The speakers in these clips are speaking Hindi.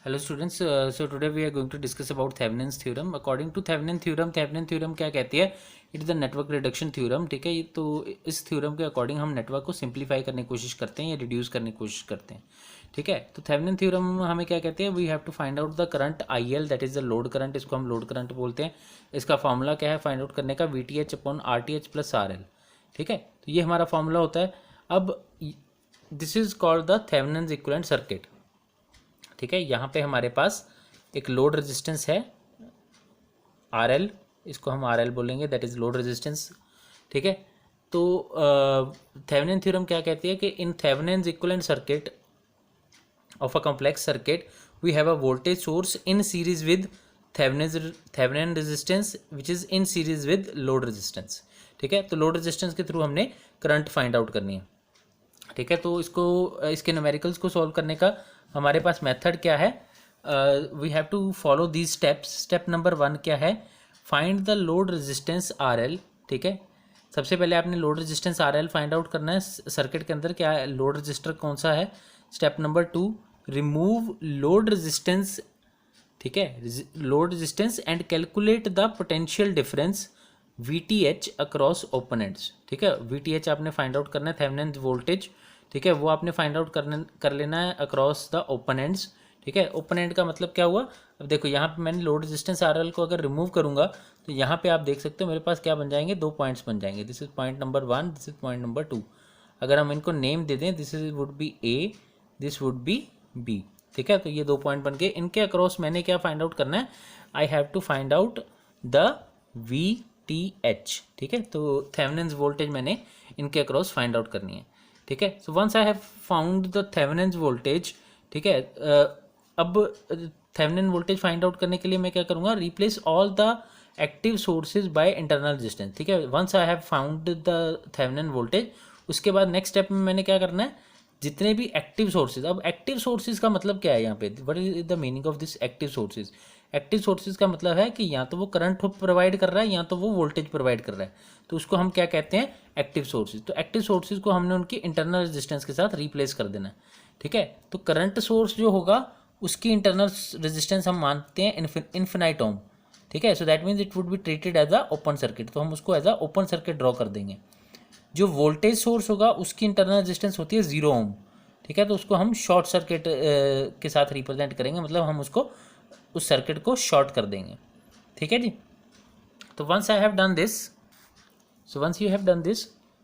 Hello students, so today we are going to discuss about Thevenin's theorem. According to Thevenin theorem क्या कहती है? It is the network reduction theorem. ठीक है, तो इस थ्योरम के अकॉर्डिंग हम नेटवर्क को सिंप्लीफाई करने की कोशिश करते हैं या रिड्यूस करने की कोशिश करते हैं. ठीक है, तो थेवेनिन थ्योरम हमें क्या कहते हैं? We have to find out the current I L, that is the load current. इसको हम लोड करंट बोलते हैं. इसका फॉर्मूला क्या है फाइंड आउट करने का? V T H upon R T H plus R L. ठीक है, तो ये हमारा फॉर्मूला होता है. अब this is called the Thevenin's equivalent circuit. ठीक है, यहाँ पे हमारे पास एक लोड रेजिस्टेंस है आर एल, इसको हम आर एल बोलेंगे, दैट इज लोड रेजिस्टेंस. ठीक है, तो थेवेनिन थ्योरम क्या कहती है कि in Thevenin's equivalent circuit of a complex circuit we have a voltage source in series with Thevenin resistance which is in series with load resistance. ठीक है, तो लोड रेजिस्टेंस के थ्रू हमने करंट फाइंड आउट करनी है. ठीक है, तो इसके न्यूमेरिकल्स को सॉल्व करने का हमारे पास मेथड क्या है? We have to follow these steps. Step number 1 क्या है? Find the load resistance R L. ठीक है, सबसे पहले आपने load resistance R L find out करना है. सर्किट के अंदर क्या है, लोड रजिस्टर कौन सा है. Step number 2, remove load resistance. ठीक है, load resistance and calculate the potential difference we T H across opponents. ठीक है, वी टी एच आपने फाइंड आउट करना है, थेवेनिन वोल्टेज. ठीक है, वो आपने फाइंड आउट कर लेना है अक्रॉस द ओपोनेंट्स. ठीक है, ओपोनेंट का मतलब क्या हुआ? अब देखो यहाँ पे मैंने लोड रेजिस्टेंस आर एल को अगर रिमूव करूँगा तो यहाँ पे आप देख सकते हो मेरे पास क्या बन जाएंगे, 2 पॉइंट्स बन जाएंगे. This is point number 1, this is point number 2. अगर हम इनको नेम दे दें, this is would be A, this would be B. ठीक है, तो ये 2 पॉइंट बन गए. इनके अक्रॉस मैंने क्या फाइंड आउट करना है? I have to find out the V T H. ठीक है, तो थेवेनिन्स वोल्टेज मैंने इनके अक्रॉस फाइंड आउट करनी है. ठीक है, so once I have found the Thevenin's voltage. ठीक है, अब थेवेनिन वोल्टेज फाइंड आउट करने के लिए मैं क्या करूँगा? Replace all the active sources by internal resistance. ठीक है, once I have found the Thevenin voltage, उसके बाद नेक्स्ट स्टेप में मैंने क्या करना है? जितने भी एक्टिव सोर्सेज. अब एक्टिव सोर्सेज का मतलब क्या है यहाँ पे? What is the meaning of this active sources? Active sources का मतलब है कि या तो वो करंट प्रोवाइड कर रहा है या तो वो वोल्टेज प्रोवाइड कर रहा है, तो उसको हम क्या कहते हैं? Active sources. तो एक्टिव सोर्सेज को हमने उनकी इंटरनल रेजिस्टेंस के साथ रिप्लेस कर देना है. ठीक है, तो करंट सोर्स जो होगा उसकी इंटरनल रेजिस्टेंस हम मानते हैं इन्फिनाइट ओम. ठीक है, so that means it would be treated as a open circuit, तो हम उसको as a open circuit draw कर देंगे. जो वोल्टेज सोर्स होगा उसकी इंटरनल रेजिस्टेंस होती है 0 ओम. ठीक है, तो उसको हम शॉर्ट सर्किट के साथ रिप्रेजेंट करेंगे, मतलब हम उसको उस सर्किट को शॉर्ट कर देंगे. ठीक है जी, तो once I have done this, so once you have done this,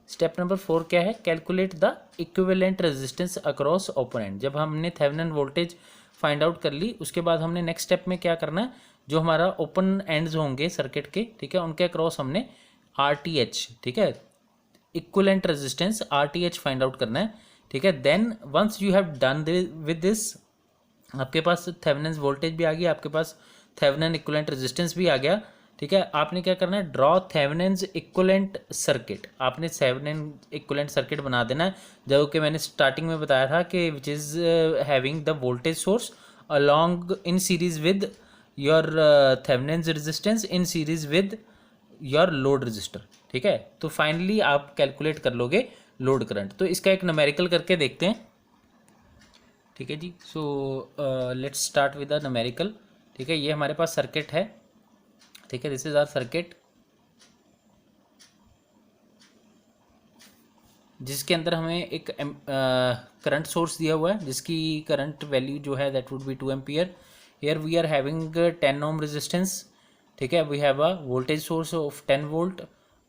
step number 4 क्या है? Calculate the equivalent resistance across opponent. जब हमने थेवेनिन वोल्टेज फाइंड आउट कर ली, उसके बाद हमने नेक्स्ट स्टेप में क्या करना है? जो हमारा ओपन एंड्स होंगे सर्किट के, ठीक है, उनके अक्रॉस हमने आर टी एच, ठीक है, equivalent resistance R T H find out करना है. ठीक है, then once you have done with this, आपके पास थेवेनिन वोल्टेज भी आ गया, आपके पास थेवेनिन इक्विवेलेंट रेजिस्टेंस भी आ गया. ठीक है, आपने क्या करना है? Draw Thevenin equivalent circuit. आपने थेवेनिन इक्विवेलेंट सर्किट बना देना है, जो कि मैंने स्टार्टिंग में बताया था कि which is having the voltage source along in series with your Thevenin resistance in series with your load resistor. ठीक है, तो फाइनली आप कैलकुलेट कर लोगे लोड करंट. तो इसका एक न्यूमेरिकल करके देखते हैं. ठीक है जी, so let's start with the numerical. ठीक है, ये हमारे पास सर्किट है. ठीक है, दिस इज आवर सर्किट, जिसके अंदर हमें एक करंट सोर्स दिया हुआ है, जिसकी करंट वैल्यू जो है that would be 2 ampere. Here we are having 10 ohm resistance. ठीक है, we have a voltage source of 10 volt,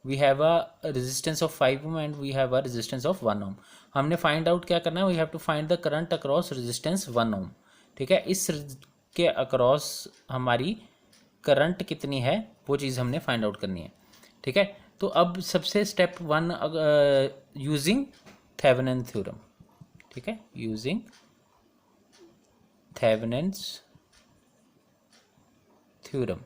we have a resistance of 5 ohm and we have a resistance of 1 ohm. हमने फाइंड आउट क्या करना है? We have to find the current across resistance 1 ohm. ठीक है, इस के अक्रॉस हमारी करंट कितनी है वो चीज़ हमने फाइंड आउट करनी है. ठीक है, तो अब सबसे स्टेप 1 यूजिंग थेवेनिन थ्योरम. ठीक है, यूजिंग थेवेनिन्स थ्योरम.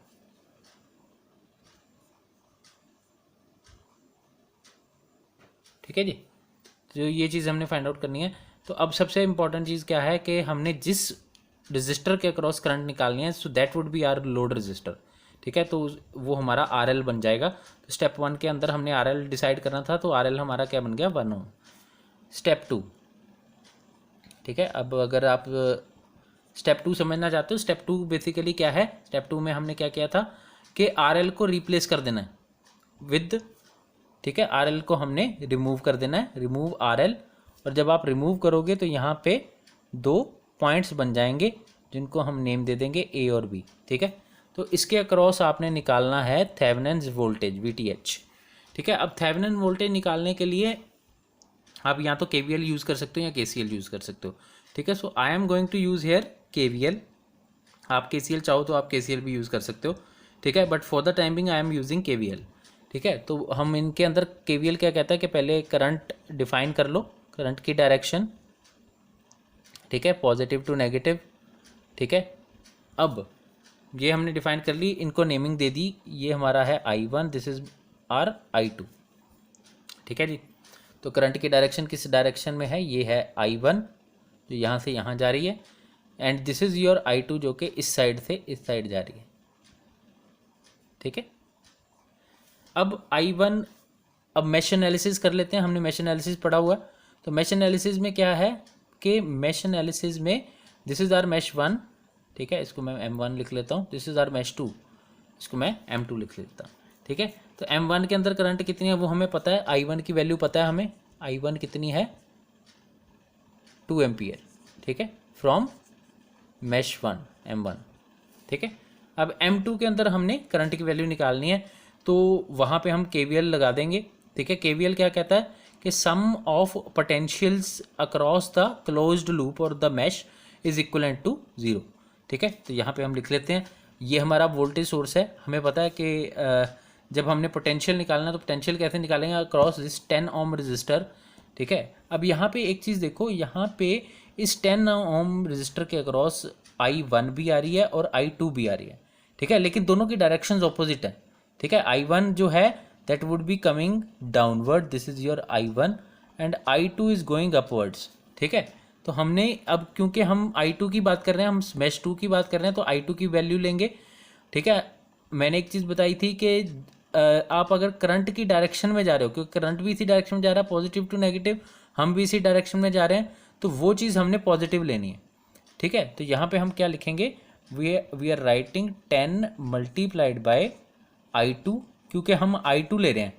ठीक है जी, तो ये चीज़ हमने फाइंड आउट करनी है. तो अब सबसे इंपॉर्टेंट चीज़ क्या है कि हमने जिस रजिस्टर के अक्रॉस करंट निकालनी है, so that would be R load resistor. ठीक है, तो वो हमारा आर एल बन जाएगा. तो स्टेप 1 के अंदर हमने आर एल डिसाइड करना था, तो आर एल हमारा क्या बन गया? 1 ओम. स्टेप 2. ठीक है, अब अगर आप स्टेप 2 समझना चाहते हो? स्टेप 2 बेसिकली क्या है? स्टेप 2 में हमने क्या किया था कि RL को रिप्लेस कर देना है विद, ठीक है, RL को हमने रिमूव कर देना है, रिमूव RL। और जब आप रिमूव करोगे तो यहाँ पे 2 पॉइंट्स बन जाएंगे जिनको हम नेम दे देंगे A और B, ठीक है। तो इसके अक्रॉस आपने निकालना है थेवेनिन्स वोल्टेज VTH, ठीक है। अब थेवेनिन वोल्टेज निकालने के लिए आप या तो KVL यूज़ कर सकते हो या KCL यूज़ कर सकते हो, ठीक है। So I am going to use here KVL। आप KCL चाहो तो आप KCL भी यूज़ कर सकते हो, ठीक है, but for the time being I am using KVL, ठीक है। तो हम इनके अंदर KVL क्या कहता है कि पहले करंट डिफाइन कर लो, करंट की डायरेक्शन, ठीक है, पॉजिटिव टू नेगेटिव, ठीक है। अब ये हमने डिफाइन कर ली, इनको नेमिंग दे दी, ये हमारा है I1, this is are I2, ठीक है जी। तो करंट की डायरेक्शन किस डायरेक्शन में है? ये है I1 जो यहाँ से यहाँ जा रही है, and this is your I2 जो कि इस साइड से इस साइड जा रही है, ठीक है। अब I1, अब मैश एनालिसिस कर लेते हैं, हमने मैश एनालिसिस पढ़ा हुआ। तो मैश एनालिसिस में क्या है कि मैश एनालिसिस में दिस इज़ आर मैश 1, ठीक है, इसको मैं M1 लिख लेता हूँ। दिस इज़ आर मैश 2, इसको मैं M2 लिख लेता हूँ, ठीक है। तो M1 के अंदर करंट कितनी है वो हमें पता है, I1 की वैल्यू पता है हमें, I1 कितनी है 2 एम्पियर, ठीक है, फ्रॉम मैश 1 M1, ठीक है। अब M2 के अंदर हमने करंट की वैल्यू निकालनी है, तो वहाँ पे हम KVL लगा देंगे, ठीक है। KVL क्या कहता है कि sum of potentials across the closed loop और the mesh is equivalent to 0, ठीक है। तो यहाँ पे हम लिख लेते हैं, ये हमारा वोल्टेज सोर्स है, हमें पता है कि जब हमने पोटेंशियल निकालना है तो पोटेंशियल कैसे निकालेंगे? अक्रॉस दिस 10 ओम रजिस्टर, ठीक है। अब यहाँ पे एक चीज़ देखो, यहाँ पे इस 10 ओम रजिस्टर के अक्रॉस I1 भी आ रही है और I2 भी आ रही है, ठीक है, लेकिन दोनों की डायरेक्शंस ऑपोजिट है, ठीक है। I1 जो है that would be coming downward, this is your I1, and I2 is going upwards, ठीक है। तो हमने अब क्योंकि हम I2 की बात कर रहे हैं, हम मैश 2 की बात कर रहे हैं, तो I2 की वैल्यू लेंगे, ठीक है। मैंने एक चीज़ बताई थी कि आप अगर करंट की डायरेक्शन में जा रहे हो, क्योंकि करंट भी इसी डायरेक्शन में जा रहा है, पॉजिटिव टू नेगेटिव, हम भी इसी डायरेक्शन में जा रहे हैं, तो वो चीज़ हमने पॉजिटिव लेनी है, ठीक है। तो यहाँ पे हम क्या लिखेंगे, we are writing 10 multiplied by I2, क्योंकि हम I2 ले रहे हैं,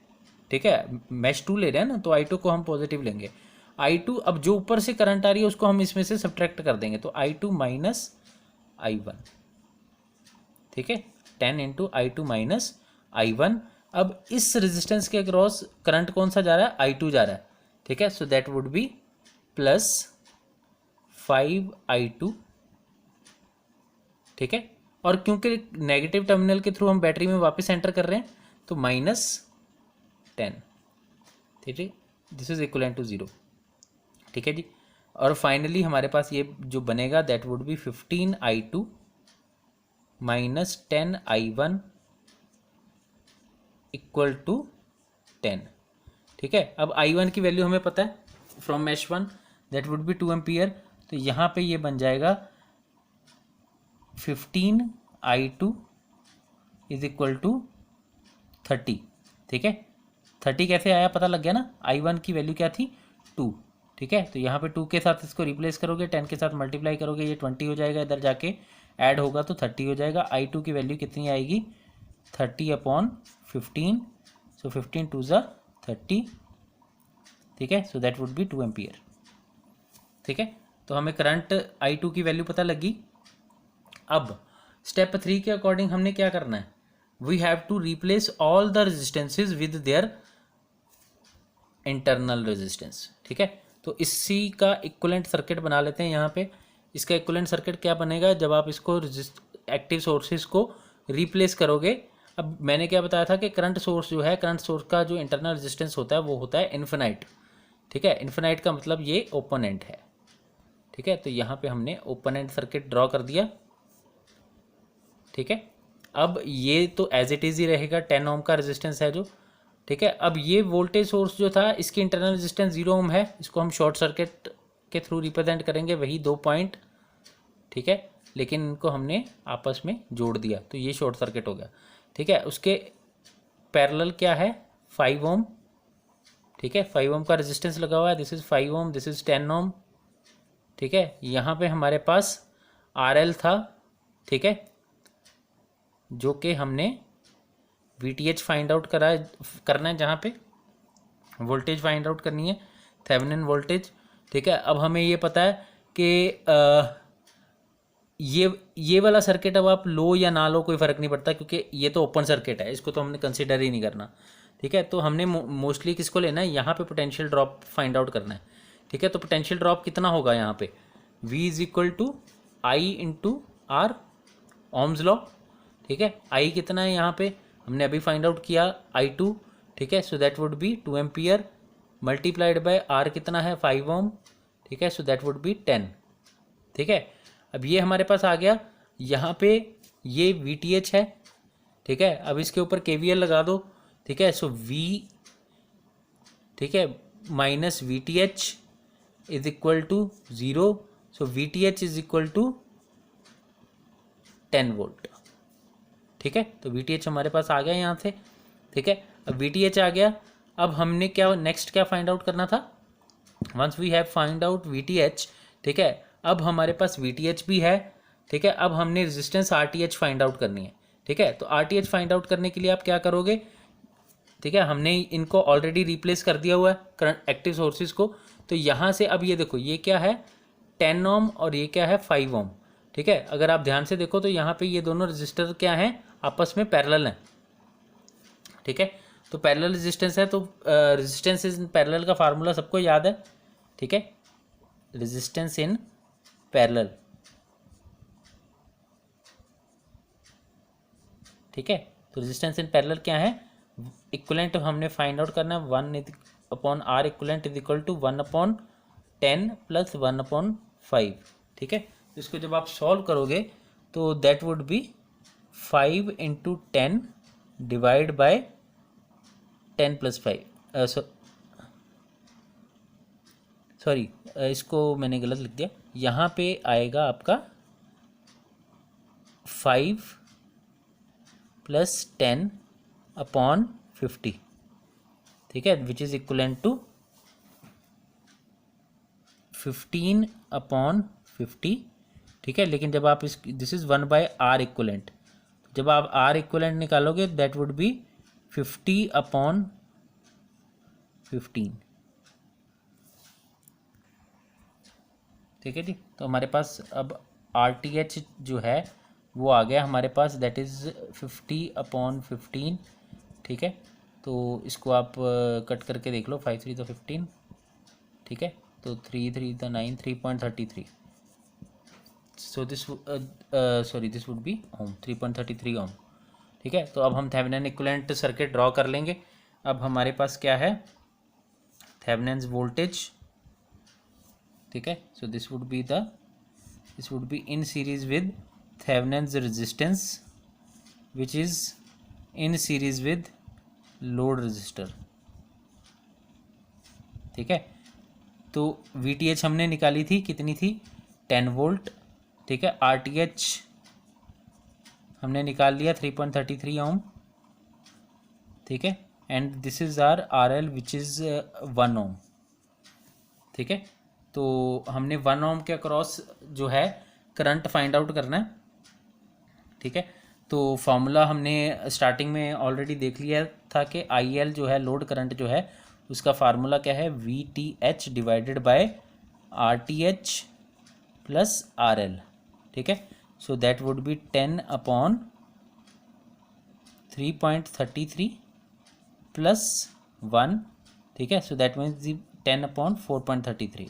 ठीक है, मैश 2 ले रहे हैं ना, तो I2 को हम पॉजिटिव लेंगे। I2, अब जो ऊपर से करंट आ रही है उसको हम इसमें से सब्ट्रैक्ट कर देंगे, तो I2 माइनस I1, ठीक है, 10 इंटू I2 माइनस I1। अब इस रेजिस्टेंस के अक्रॉस करंट कौन सा जा रहा है? I2 जा रहा है, ठीक है। So that would B plus 5I2, ठीक है। और क्योंकि नेगेटिव टर्मिनल के थ्रू हम बैटरी में वापस एंटर कर रहे हैं, तो माइनस 10, ठीक है, दिस इज इक्वलेंट टू 0, ठीक है जी। और फाइनली हमारे पास ये जो बनेगा that would be 15I2 minus 10I1 equal to 10, ठीक है। अब I1 की वैल्यू हमें पता है from mesh 1, that would be 2 ampere, तो यहाँ पे ये बन जाएगा 15I2 इज इक्वल टू 30, ठीक है। 30 कैसे आया पता लग गया ना, I1 की वैल्यू क्या थी 2, ठीक है। तो यहाँ पे 2 के साथ इसको रिप्लेस करोगे, 10 के साथ मल्टीप्लाई करोगे, ये 20 हो जाएगा, इधर जाके ऐड होगा तो 30 हो जाएगा। I2 की वैल्यू कितनी आएगी 30/15, सो 15 2 ज़ा 30, ठीक है। So that would be 2 ampere, ठीक है। तो हमें करंट I2 की वैल्यू पता लगी। अब स्टेप 3 के अकॉर्डिंग हमने क्या करना है, we have to replace all the resistances with their internal resistance, ठीक है। तो इसी का इक्विवेलेंट सर्किट बना लेते हैं यहाँ पे। इसका इक्विवेलेंट सर्किट क्या बनेगा, जब आप इसको एक्टिव सोर्सेज को रिप्लेस करोगे। अब मैंने क्या बताया था कि करंट सोर्स जो है, करंट सोर्स का जो इंटरनल रेजिस्टेंस होता है वो होता है इन्फिनाइट, ठीक है। इन्फिनाइट का मतलब ये ओपन एंड है, ठीक है। तो यहाँ पे हमने ओपन एंड सर्किट ड्रॉ कर दिया, ठीक है। अब ये तो एज इट इज़ ही रहेगा, 10 ओम का रेजिस्टेंस है जो, ठीक है। अब ये वोल्टेज सोर्स जो था इसकी इंटरनल रेजिस्टेंस 0 ओम है, इसको हम शॉर्ट सर्किट के थ्रू रिप्रेजेंट करेंगे, वही 2 पॉइंट, ठीक है, लेकिन इनको हमने आपस में जोड़ दिया तो ये शॉर्ट सर्किट हो गया, ठीक है। उसके पैरेलल क्या है 5 ओम, ठीक है, 5 ओम का रेजिस्टेंस लगा हुआ है, this is 5 ohm, this is 10 ohm, ठीक है। यहाँ पे हमारे पास RL था, ठीक है, जो कि हमने VTH फाइंड आउट करना है, जहाँ पे वोल्टेज फाइंड आउट करनी है, थेवेनिन वोल्टेज, ठीक है। अब हमें ये पता है कि ये वाला सर्किट अब आप लो या ना लो कोई फ़र्क नहीं पड़ता, क्योंकि ये तो ओपन सर्किट है, इसको तो हमने कंसिडर ही नहीं करना, ठीक है। तो हमने मोस्टली किसको लेना है, यहाँ पे पोटेंशियल ड्रॉप फाइंड आउट करना है, ठीक है। तो पोटेंशियल ड्रॉप कितना होगा यहाँ पे, V is equal to I into R, ohm's law, ठीक है। I कितना है यहाँ पे, हमने अभी फाइंड आउट किया I2, ठीक है। So that would be 2 ampere multiplied by R कितना है 5 ओम, ठीक है। सो दैट वुड बी 10, ठीक है। अब ये हमारे पास आ गया, यहाँ पे ये VTH है, ठीक है। अब इसके ऊपर KVL लगा दो, ठीक है। सो V, ठीक है, minus VTH is equal to 0, so VTH is equal to 10 volt, ठीक है। तो VTH हमारे पास आ गया यहाँ से, ठीक है। अब VTH आ गया, अब हमने क्या नेक्स्ट क्या फाइंड आउट करना था, once we have find out VTH, ठीक है। अब हमारे पास VTH भी है, ठीक है। अब हमने रेजिस्टेंस RTH फाइंड आउट करनी है, ठीक है। तो RTH फाइंड आउट करने के लिए आप क्या करोगे, ठीक है, हमने इनको ऑलरेडी रिप्लेस कर दिया हुआ है करंट एक्टिव सोर्सेज को। तो यहाँ से अब ये देखो, ये क्या है 10 ओम और ये क्या है 5 ओम, ठीक है। अगर आप ध्यान से देखो तो यहाँ पे ये दोनों रजिस्टर क्या हैं, आपस में पैरेलल हैं, ठीक है। तो पैरेलल रेजिस्टेंस है, तो रेजिस्टेंस इन पैरेलल का फार्मूला सबको याद है, ठीक है। रेजिस्टेंस इन पैरेलल, ठीक है। तो रेजिस्टेंस इन पैरेलल क्या है, इक्विवेलेंट हमने फाइंड आउट करना है, 1/R equivalent is equal to 1/10 plus 1/5, ठीक है। तो इसको जब आप सॉल्व करोगे तो that would B 5 into 10 divide by 10 plus 5, sorry इसको मैंने गलत लिख दिया, यहाँ पे आएगा आपका 5 प्लस 10 अपॉन 50, ठीक है, विच इज इक्वलेंट टू 15/50, ठीक है। लेकिन जब आप दिस इज 1/R इक्वलेंट, जब आप R इक्वलेंट निकालोगे दैट वुड बी 50/15, ठीक है जी। तो हमारे पास अब RTH जो है वो आ गया हमारे पास, दैट इज़ 50/15, ठीक है। तो इसको आप कट करके देख लो, 5 3 तो 15, ठीक है। तो 3 3 तो 9, 3.33, so this sorry this would be ohm, 3.33 ohm, ठीक है। तो अब हम थेवेनिन इक्विवेलेंट सर्किट ड्रॉ कर लेंगे। अब हमारे पास क्या है, थेवेनिन्स वोल्टेज, ठीक है। So this would be in series with Thevenin's resistance which is in series with load resistor, ठीक है। तो VTH हमने निकाली थी, कितनी थी 10 वोल्ट, ठीक है। RTH हमने निकाल लिया 3.33 ओम, ठीक है। And this is R RL which is 1 ohm, ठीक है। तो हमने 1 ओम के अक्रॉस जो है करंट फाइंड आउट करना है, ठीक है। तो फार्मूला हमने स्टार्टिंग में ऑलरेडी देख लिया था कि IL जो है लोड करंट जो है उसका फार्मूला क्या है, VTH divided by RTH plus RL, ठीक है। So that would B 10/3.33 plus 1, ठीक है। So that means 10/4.33,